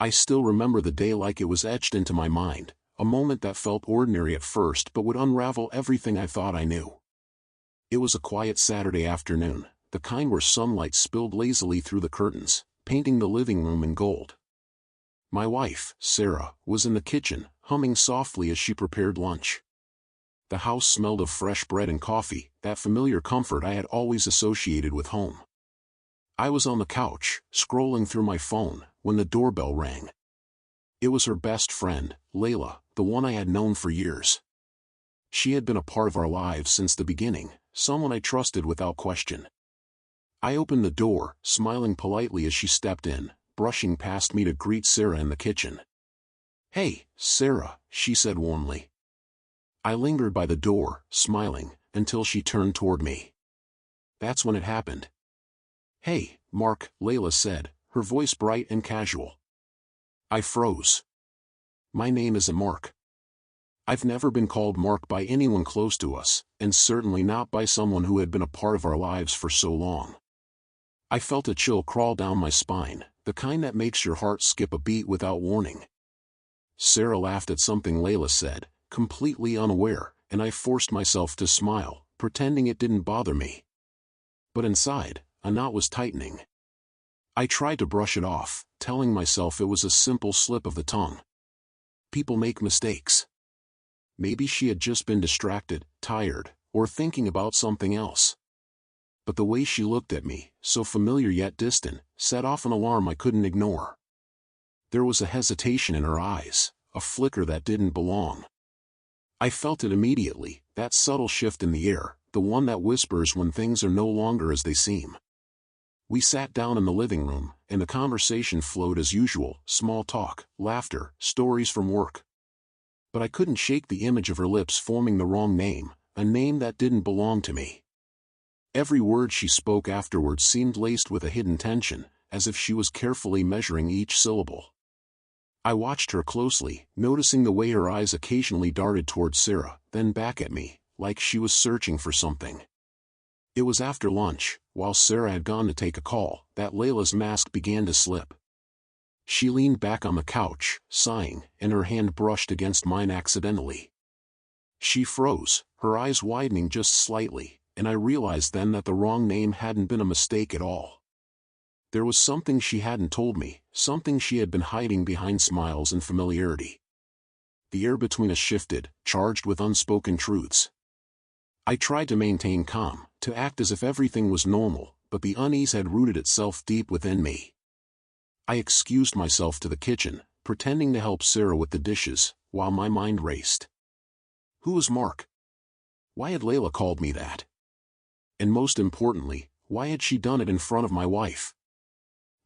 I still remember the day like it was etched into my mind, a moment that felt ordinary at first but would unravel everything I thought I knew. It was a quiet Saturday afternoon, the kind where sunlight spilled lazily through the curtains, painting the living room in gold. My wife, Sarah, was in the kitchen, humming softly as she prepared lunch. The house smelled of fresh bread and coffee, that familiar comfort I had always associated with home. I was on the couch, scrolling through my phone, when the doorbell rang. It was her best friend, Layla, the one I had known for years. She had been a part of our lives since the beginning, someone I trusted without question. I opened the door, smiling politely as she stepped in, brushing past me to greet Sarah in the kitchen. "Hey, Sarah," she said warmly. I lingered by the door, smiling, until she turned toward me. That's when it happened. "Hey, Mark," Layla said, her voice bright and casual. I froze. My name isn't Mark. I've never been called Mark by anyone close to us, and certainly not by someone who had been a part of our lives for so long. I felt a chill crawl down my spine, the kind that makes your heart skip a beat without warning. Sarah laughed at something Layla said, completely unaware, and I forced myself to smile, pretending it didn't bother me. But inside, a knot was tightening. I tried to brush it off, telling myself it was a simple slip of the tongue. People make mistakes. Maybe she had just been distracted, tired, or thinking about something else. But the way she looked at me, so familiar yet distant, set off an alarm I couldn't ignore. There was a hesitation in her eyes, a flicker that didn't belong. I felt it immediately, that subtle shift in the air, the one that whispers when things are no longer as they seem. We sat down in the living room, and the conversation flowed as usual, small talk, laughter, stories from work. But I couldn't shake the image of her lips forming the wrong name, a name that didn't belong to me. Every word she spoke afterwards seemed laced with a hidden tension, as if she was carefully measuring each syllable. I watched her closely, noticing the way her eyes occasionally darted towards Sarah, then back at me, like she was searching for something. It was after lunch, while Sarah had gone to take a call, that Layla's mask began to slip. She leaned back on the couch, sighing, and her hand brushed against mine accidentally. She froze, her eyes widening just slightly, and I realized then that the wrong name hadn't been a mistake at all. There was something she hadn't told me, something she had been hiding behind smiles and familiarity. The air between us shifted, charged with unspoken truths. I tried to maintain calm, to act as if everything was normal, but the unease had rooted itself deep within me. I excused myself to the kitchen, pretending to help Sarah with the dishes, while my mind raced. Who was Mark? Why had Layla called me that? And most importantly, why had she done it in front of my wife?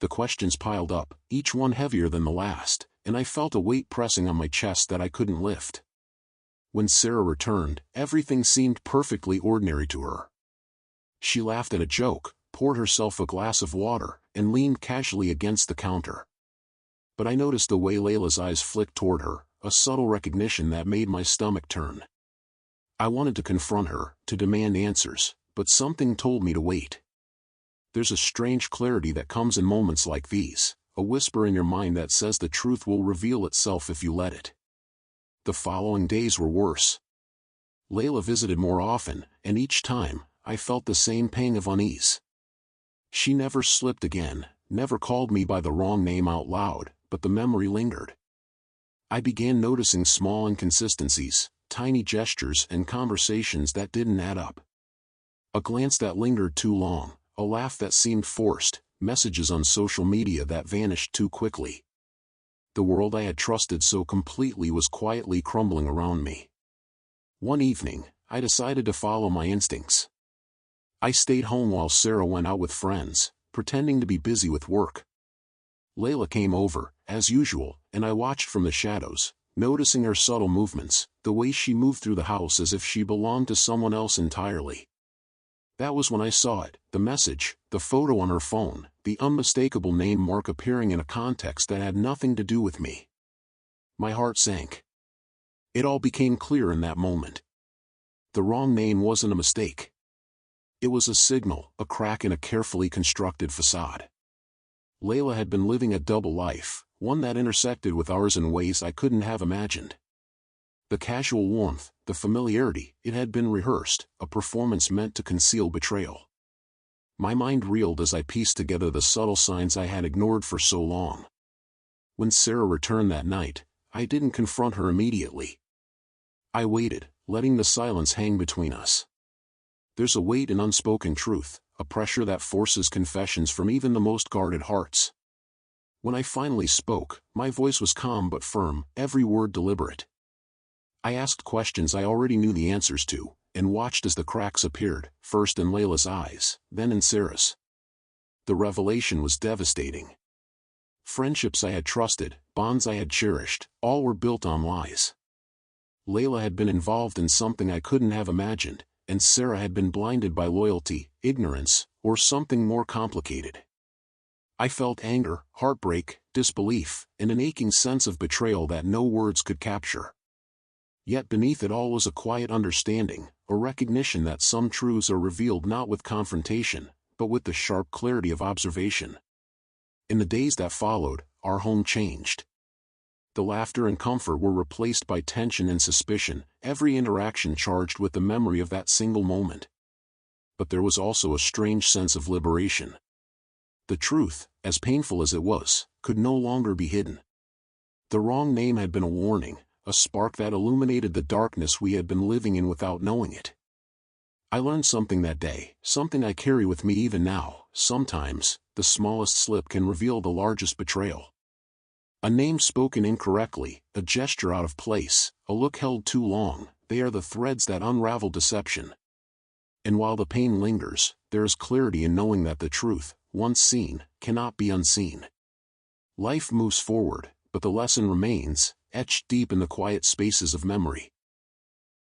The questions piled up, each one heavier than the last, and I felt a weight pressing on my chest that I couldn't lift. When Sarah returned, everything seemed perfectly ordinary to her. She laughed at a joke, poured herself a glass of water, and leaned casually against the counter. But I noticed the way Layla's eyes flicked toward her, a subtle recognition that made my stomach turn. I wanted to confront her, to demand answers, but something told me to wait. There's a strange clarity that comes in moments like these, a whisper in your mind that says the truth will reveal itself if you let it. The following days were worse. Layla visited more often, and each time, I felt the same pang of unease. She never slipped again, never called me by the wrong name out loud, but the memory lingered. I began noticing small inconsistencies, tiny gestures and conversations that didn't add up. A glance that lingered too long, a laugh that seemed forced, messages on social media that vanished too quickly. The world I had trusted so completely was quietly crumbling around me. One evening, I decided to follow my instincts. I stayed home while Sarah went out with friends, pretending to be busy with work. Layla came over, as usual, and I watched from the shadows, noticing her subtle movements, the way she moved through the house as if she belonged to someone else entirely. That was when I saw it, the message, the photo on her phone, the unmistakable name Mark appearing in a context that had nothing to do with me. My heart sank. It all became clear in that moment. The wrong name wasn't a mistake. It was a signal, a crack in a carefully constructed facade. Layla had been living a double life, one that intersected with ours in ways I couldn't have imagined. The casual warmth, the familiarity, it had been rehearsed, a performance meant to conceal betrayal. My mind reeled as I pieced together the subtle signs I had ignored for so long. When Sarah returned that night, I didn't confront her immediately. I waited, letting the silence hang between us. There's a weight in unspoken truth, a pressure that forces confessions from even the most guarded hearts. When I finally spoke, my voice was calm but firm, every word deliberate. I asked questions I already knew the answers to, and watched as the cracks appeared, first in Layla's eyes, then in Sarah's. The revelation was devastating. Friendships I had trusted, bonds I had cherished, all were built on lies. Layla had been involved in something I couldn't have imagined, and Sarah had been blinded by loyalty, ignorance, or something more complicated. I felt anger, heartbreak, disbelief, and an aching sense of betrayal that no words could capture. Yet beneath it all was a quiet understanding, a recognition that some truths are revealed not with confrontation, but with the sharp clarity of observation. In the days that followed, our home changed. The laughter and comfort were replaced by tension and suspicion, every interaction charged with the memory of that single moment. But there was also a strange sense of liberation. The truth, as painful as it was, could no longer be hidden. The wrong name had been a warning, a spark that illuminated the darkness we had been living in without knowing it. I learned something that day, something I carry with me even now. Sometimes, the smallest slip can reveal the largest betrayal. A name spoken incorrectly, a gesture out of place, a look held too long, they are the threads that unravel deception. And while the pain lingers, there is clarity in knowing that the truth, once seen, cannot be unseen. Life moves forward, but the lesson remains, etched deep in the quiet spaces of memory.